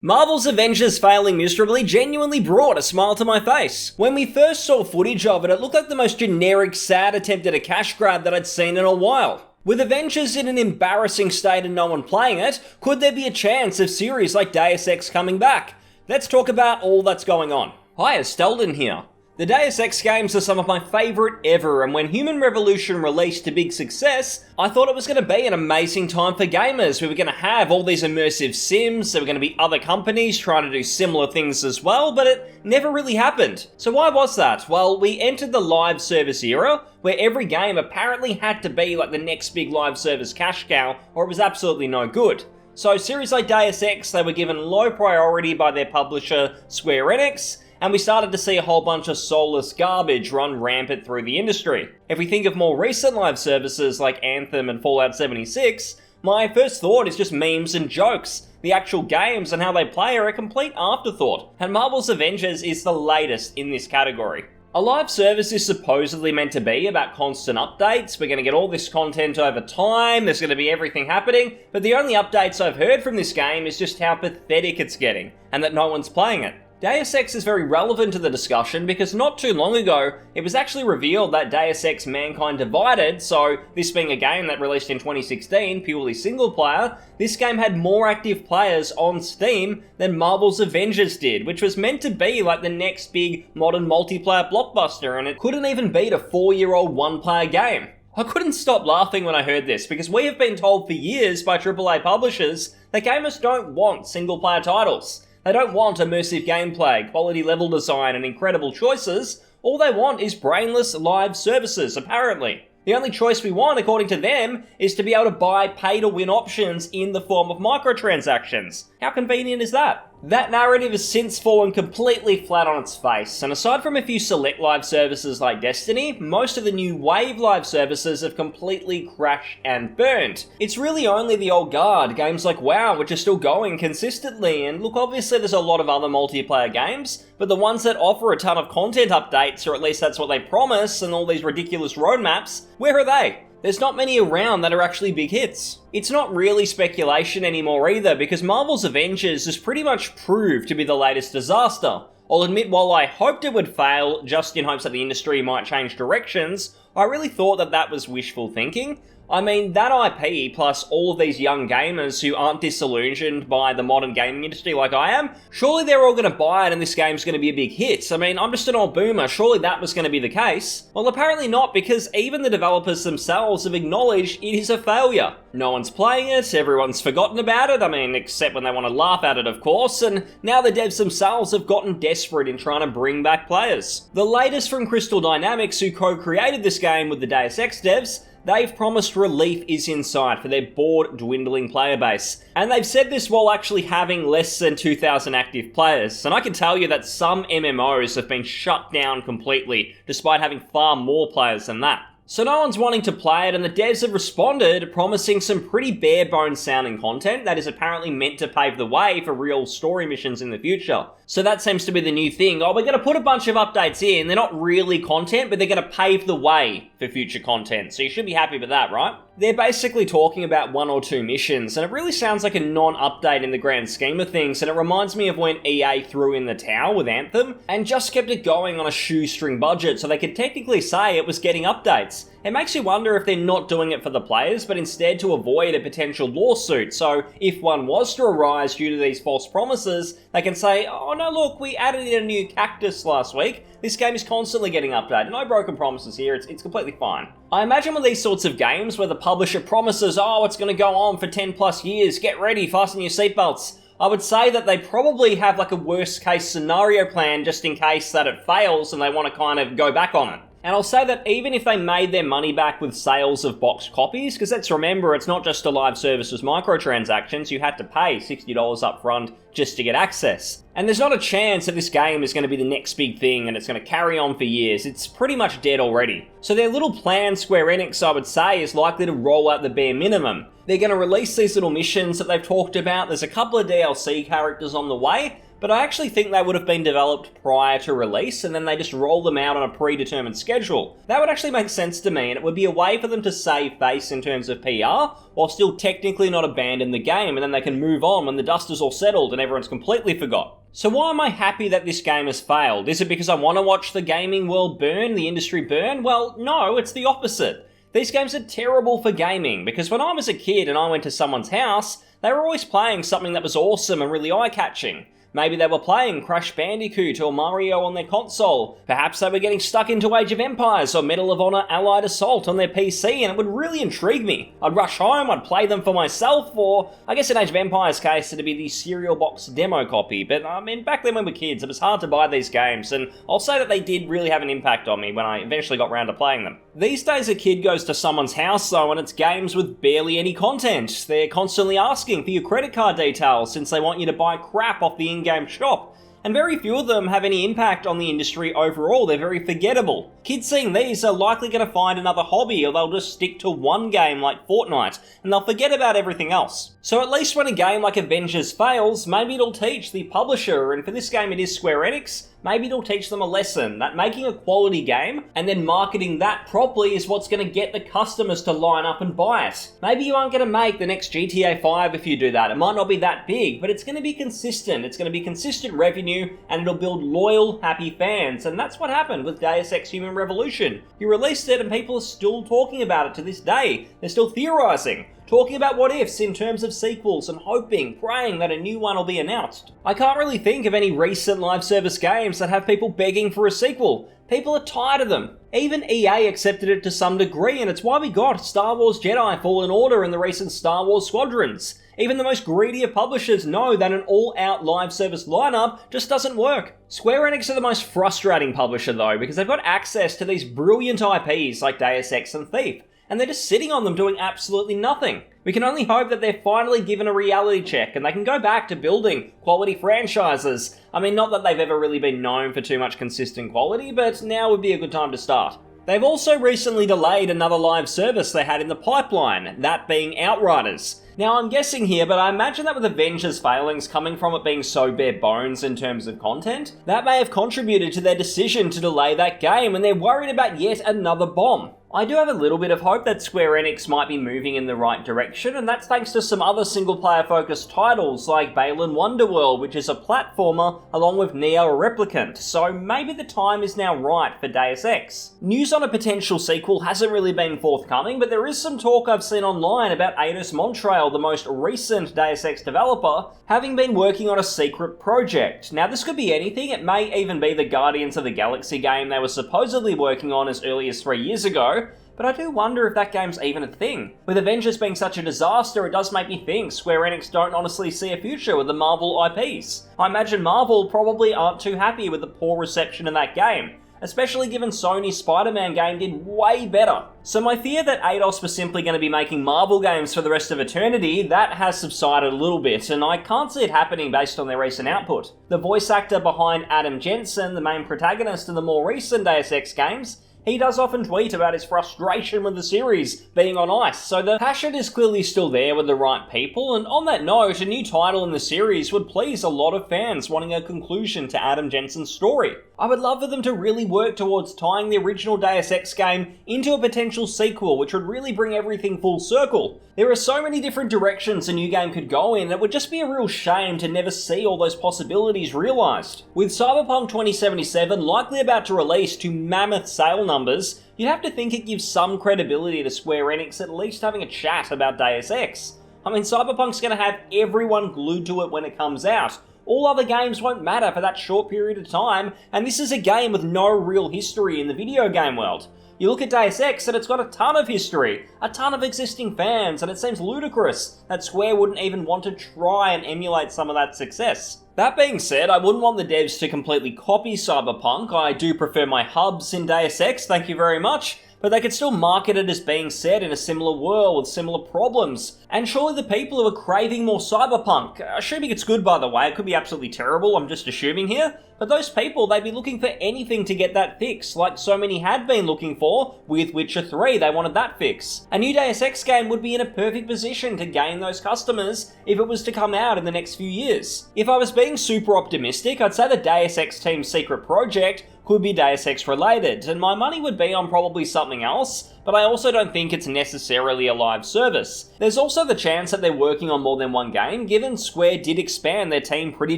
Marvel's Avengers failing miserably genuinely brought a smile to my face. When we first saw footage of it, it looked like the most generic, sad attempt at a cash grab that I'd seen in a while. With Avengers in an embarrassing state and no one playing it, could there be a chance of series like Deus Ex coming back? Let's talk about all that's going on. Hi, Stelden here. The Deus Ex games are some of my favourite ever, and when Human Revolution released to big success, I thought it was going to be an amazing time for gamers. We were going to have all these immersive sims, there were going to be other companies trying to do similar things as well, but it never really happened. So why was that? Well, we entered the live service era, where every game apparently had to be like the next big live service cash cow, or it was absolutely no good. So series like Deus Ex, they were given low priority by their publisher, Square Enix, and we started to see a whole bunch of soulless garbage run rampant through the industry. If we think of more recent live services like Anthem and Fallout 76, my first thought is just memes and jokes. The actual games and how they play are a complete afterthought, and Marvel's Avengers is the latest in this category. A live service is supposedly meant to be about constant updates, we're going to get all this content over time, there's going to be everything happening, but the only updates I've heard from this game is just how pathetic it's getting, and that no one's playing it. Deus Ex is very relevant to the discussion because not too long ago, it was actually revealed that Deus Ex Mankind Divided, so this being a game that released in 2016, purely single player, this game had more active players on Steam than Marvel's Avengers did, which was meant to be like the next big modern multiplayer blockbuster, and it couldn't even beat a 4-year-old one-player game. I couldn't stop laughing when I heard this, because we have been told for years by AAA publishers that gamers don't want single-player titles. They don't want immersive gameplay, quality level design, and incredible choices. All they want is brainless live services, apparently. The only choice we want, according to them, is to be able to buy pay-to-win options in the form of microtransactions. How convenient is that? That narrative has since fallen completely flat on its face, and aside from a few select live services like Destiny, most of the new wave live services have completely crashed and burned. It's really only the old guard, games like WoW, which are still going consistently, and look, obviously there's a lot of other multiplayer games, but the ones that offer a ton of content updates, or at least that's what they promise, and all these ridiculous roadmaps, where are they? There's not many around that are actually big hits. It's not really speculation anymore either, because Marvel's Avengers has pretty much proved to be the latest disaster. I'll admit, while I hoped it would fail just in hopes that the industry might change directions, I really thought that was wishful thinking. I mean, that IP plus all of these young gamers who aren't disillusioned by the modern gaming industry like I am, surely they're all going to buy it and this game's going to be a big hit. I mean, I'm just an old boomer, surely that was going to be the case. Well, apparently not, because even the developers themselves have acknowledged it is a failure. No one's playing it, everyone's forgotten about it, I mean, except when they want to laugh at it, of course, and now the devs themselves have gotten desperate in trying to bring back players. The latest from Crystal Dynamics, who co-created this game with the Deus Ex devs, they've promised relief is in sight for their bored, dwindling player base. And they've said this while actually having less than 2,000 active players. And I can tell you that some MMOs have been shut down completely, despite having far more players than that. So no one's wanting to play it, and the devs have responded, promising some pretty bare-bones sounding content that is apparently meant to pave the way for real story missions in the future. So that seems to be the new thing. Oh, we're going to put a bunch of updates in. They're not really content, but they're going to pave the way for future content. So you should be happy with that, right? They're basically talking about 1 or 2 missions, and it really sounds like a non-update in the grand scheme of things, and it reminds me of when EA threw in the towel with Anthem, and just kept it going on a shoestring budget, so they could technically say it was getting updates. It makes you wonder if they're not doing it for the players, but instead to avoid a potential lawsuit, so if one was to arise due to these false promises, they can say, oh no look, we added in a new cactus last week, this game is constantly getting updated, no broken promises here, it's completely fine. I imagine with these sorts of games where the publisher promises, oh it's going to go on for 10 plus years, get ready, fasten your seatbelts, I would say that they probably have like a worst case scenario plan just in case that it fails and they want to kind of go back on it. And I'll say that even if they made their money back with sales of boxed copies, because let's remember, it's not just a live service with microtransactions, you had to pay $60 up front just to get access. And there's not a chance that this game is going to be the next big thing and it's going to carry on for years. It's pretty much dead already. So their little plan, Square Enix, I would say, is likely to roll out the bare minimum. They're going to release these little missions that they've talked about. There's a couple of DLC characters on the way, but I actually think they would have been developed prior to release and then they just roll them out on a predetermined schedule. That would actually make sense to me, and it would be a way for them to save face in terms of PR while still technically not abandon the game, and then they can move on when the dust is all settled and everyone's completely forgot. So why am I happy that this game has failed? Is it because I want to watch the gaming world burn, the industry burn? Well, no, it's the opposite. These games are terrible for gaming, because when I was a kid and I went to someone's house, they were always playing something that was awesome and really eye-catching. Maybe they were playing Crash Bandicoot or Mario on their console. Perhaps they were getting stuck into Age of Empires or Medal of Honor Allied Assault on their PC, and it would really intrigue me. I'd rush home, I'd play them for myself, or I guess in Age of Empires' case it'd be the cereal box demo copy. But I mean, back then when we were kids, it was hard to buy these games, and I'll say that they did really have an impact on me when I eventually got round to playing them. These days a kid goes to someone's house though, and it's games with barely any content. They're constantly asking for your credit card details since they want you to buy crap off the in-game shop. And very few of them have any impact on the industry overall. They're very forgettable. Kids seeing these are likely going to find another hobby, or they'll just stick to one game like Fortnite, and they'll forget about everything else. So at least when a game like Avengers fails, maybe it'll teach the publisher, and for this game it is Square Enix, maybe it'll teach them a lesson that making a quality game and then marketing that properly is what's going to get the customers to line up and buy it. Maybe you aren't going to make the next GTA 5 if you do that. It might not be that big, but it's going to be consistent. It's going to be consistent revenue, and it'll build loyal, happy fans. And that's what happened with Deus Ex Human Revolution. You released it and people are still talking about it to this day. They're still theorizing, talking about what ifs in terms of sequels and hoping, praying that a new one will be announced. I can't really think of any recent live service games that have people begging for a sequel. People are tired of them. Even EA accepted it to some degree, and it's why we got Star Wars Jedi Fallen Order and the recent Star Wars Squadrons. Even the most greedy of publishers know that an all-out live service lineup just doesn't work. Square Enix are the most frustrating publisher though, because they've got access to these brilliant IPs like Deus Ex and Thief, and they're just sitting on them doing absolutely nothing. We can only hope that they're finally given a reality check and they can go back to building quality franchises. I mean, not that they've ever really been known for too much consistent quality, but now would be a good time to start. They've also recently delayed another live service they had in the pipeline, that being Outriders. Now I'm guessing here, but I imagine that with Avengers failings coming from it being so bare bones in terms of content, that may have contributed to their decision to delay that game, and they're worried about yet another bomb. I do have a little bit of hope that Square Enix might be moving in the right direction, and that's thanks to some other single-player focused titles like Balan Wonderworld, which is a platformer, along with Neo a Replicant, so maybe the time is now right for Deus Ex. News on a potential sequel hasn't really been forthcoming, but there is some talk I've seen online about Eidos Montreal, the most recent Deus Ex developer, having been working on a secret project. Now this could be anything. It may even be the Guardians of the Galaxy game they were supposedly working on as early as 3 years ago, but I do wonder if that game's even a thing. With Avengers being such a disaster, it does make me think Square Enix don't honestly see a future with the Marvel IPs. I imagine Marvel probably aren't too happy with the poor reception in that game, especially given Sony's Spider-Man game did way better. So my fear that Eidos were simply going to be making Marvel games for the rest of eternity, that has subsided a little bit, and I can't see it happening based on their recent output. The voice actor behind Adam Jensen, the main protagonist in the more recent Deus Ex games, he does often tweet about his frustration with the series being on ice, so the passion is clearly still there with the right people, and on that note, a new title in the series would please a lot of fans wanting a conclusion to Adam Jensen's story. I would love for them to really work towards tying the original Deus Ex game into a potential sequel, which would really bring everything full circle. There are so many different directions a new game could go in, it would just be a real shame to never see all those possibilities realised. With Cyberpunk 2077 likely about to release to mammoth sale numbers, you'd have to think it gives some credibility to Square Enix at least having a chat about Deus Ex. I mean, Cyberpunk's going to have everyone glued to it when it comes out. All other games won't matter for that short period of time, and this is a game with no real history in the video game world. You look at Deus Ex and it's got a ton of history, a ton of existing fans, and it seems ludicrous that Square wouldn't even want to try and emulate some of that success. That being said, I wouldn't want the devs to completely copy Cyberpunk. I do prefer my hubs in Deus Ex, thank you very much, but they could still market it as being set in a similar world with similar problems. And surely the people who are craving more Cyberpunk, assuming it's good by the way, it could be absolutely terrible, I'm just assuming here, but those people, they'd be looking for anything to get that fix, like so many had been looking for with Witcher 3, they wanted that fix. A new Deus Ex game would be in a perfect position to gain those customers if it was to come out in the next few years. If I was being super optimistic, I'd say the Deus Ex team's secret project could be Deus Ex related, and my money would be on probably something else, but I also don't think it's necessarily a live service. There's also the chance that they're working on more than one game, given Square did expand their team pretty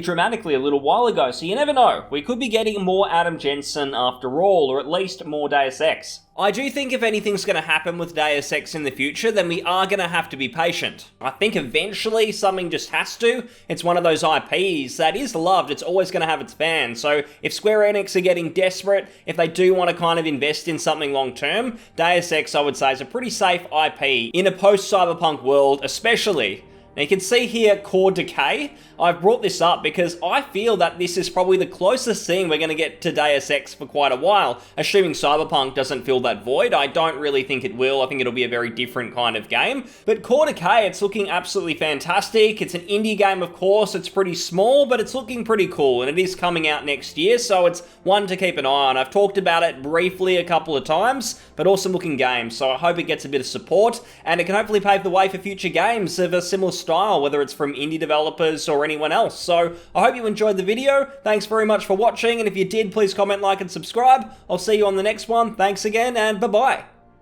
dramatically a little while ago, so you never know. We could be getting more Adam Jensen after all, or at least more Deus Ex. I do think if anything's going to happen with Deus Ex in the future, then we are going to have to be patient. I think eventually something just has to. It's one of those IPs that is loved, it's always going to have its fans. So if Square Enix are getting desperate, if they do want to kind of invest in something long term, Deus Ex I would say is a pretty safe IP in a post-cyberpunk world especially. Now you can see here core decay. I've brought this up because I feel that this is probably the closest thing we're going to get to Deus Ex for quite a while, assuming Cyberpunk doesn't fill that void. I don't really think it will. I think it'll be a very different kind of game. But core decay, it's looking absolutely fantastic. It's an indie game, of course. It's pretty small, but it's looking pretty cool, and it is coming out next year, so it's one to keep an eye on. I've talked about it briefly a couple of times, but awesome looking game, so I hope it gets a bit of support, and it can hopefully pave the way for future games of a similar style, whether it's from indie developers or anyone else. So I hope you enjoyed the video. Thanks very much for watching, and if you did, please comment, like, and subscribe. I'll see you on the next one. Thanks again, and bye-bye.